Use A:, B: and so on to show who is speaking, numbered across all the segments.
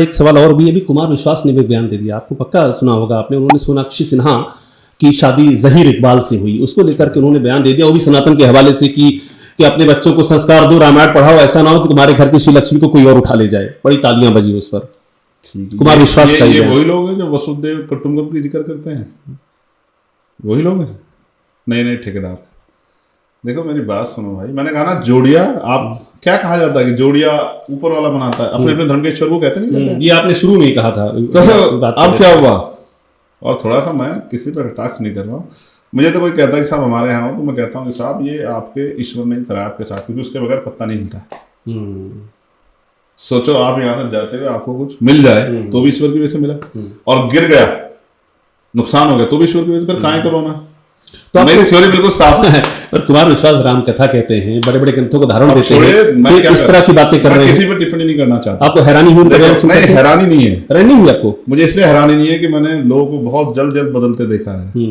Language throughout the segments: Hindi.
A: एक सवाल और भी, अभी कुमार विश्वास ने भी बयान दे दिया, आपको पक्का सुना होगा आपने, उन्होंने सोनाक्षी सिन्हा की शादी जहीर इकबाल से हुई, उसको लेकर के उन्होंने बयान दे दिया, वो भी सनातन के हवाले से कि अपने बच्चों को संस्कार दो, रामायण पढ़ाओ, ऐसा ना हो कि तुम्हारे घर की श्री लक्ष्मी को कोई और उठा ले जाए। बड़ी तालियां बजी उस पर। कुमार विश्वास का
B: ये वही लोग हैं जो वसुदेव कुटुंबकम की जिक्र करते हैं, वही लोग हैं, नए नए ठेकेदार। देखो मेरी बात सुनो भाई, मैंने कहा ना जोड़िया, आप क्या कहा जाता है कि जोड़िया ऊपर वाला बनाता है, अपने अपने धर्म के ईश्वर को कहते नहीं कहते?
A: ये आपने शुरू में ही कहा था।
B: तो अब क्या हुआ? और थोड़ा सा मैं किसी पर अटैक नहीं कर रहा हूँ, मुझे तो कोई कहता है कि साहब हमारे यहाँ हो, तो मैं कहता हूँ कि साहब ये आपके ईश्वर ने कराया आपके साथ, क्योंकि उसके बगैर पत्ता नहीं हिलता। सोचो आप यहाँ से जाते हुए आपको कुछ मिल जाए तो भी ईश्वर की वजह से मिला, और गिर गया नुकसान हो गया तो भी ईश्वर की वजह से, फिर काहे करो ना। तो मेरी थ्योरी बिल्कुल साफ है।
A: और कुमार विश्वास राम कथा कहते हैं, बड़े बड़े ग्रंथों को धारण देते हैं, इस तरह की बातें कर रहे हैं।
B: किसी पर टिप्पणी नहीं करना चाहता।
A: आपको हैरानी हुई?
B: नहीं, हैरानी नहीं है।
A: हैरानी हुई आपको? मुझे
B: इसलिए हैरानी नहीं है कि मैंने लोगों को बहुत जल्द जल्द बदलते देखा है,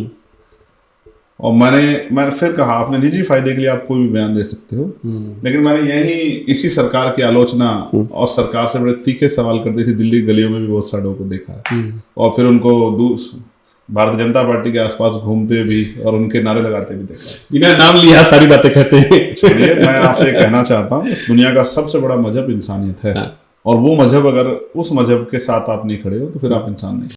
B: और मैंने फिर कहा अपने निजी फायदे के लिए आप कोई भी बयान दे सकते हो, लेकिन मैंने यही इसी सरकार की आलोचना और सरकार से बड़े तीखे सवाल करते थे दिल्ली गलियों में भी बहुत सारे लोगों को देखा है, और फिर उनको भारतीय जनता पार्टी के आसपास घूमते भी और उनके नारे लगाते भी देखा।
A: बिना नाम लिया सारी बातें कहते हैं।
B: चलिए मैं आपसे कहना चाहता हूँ, दुनिया का सबसे बड़ा मजहब इंसानियत है, और वो मजहब अगर उस मजहब के साथ आप नहीं खड़े हो तो फिर आप इंसान नहीं।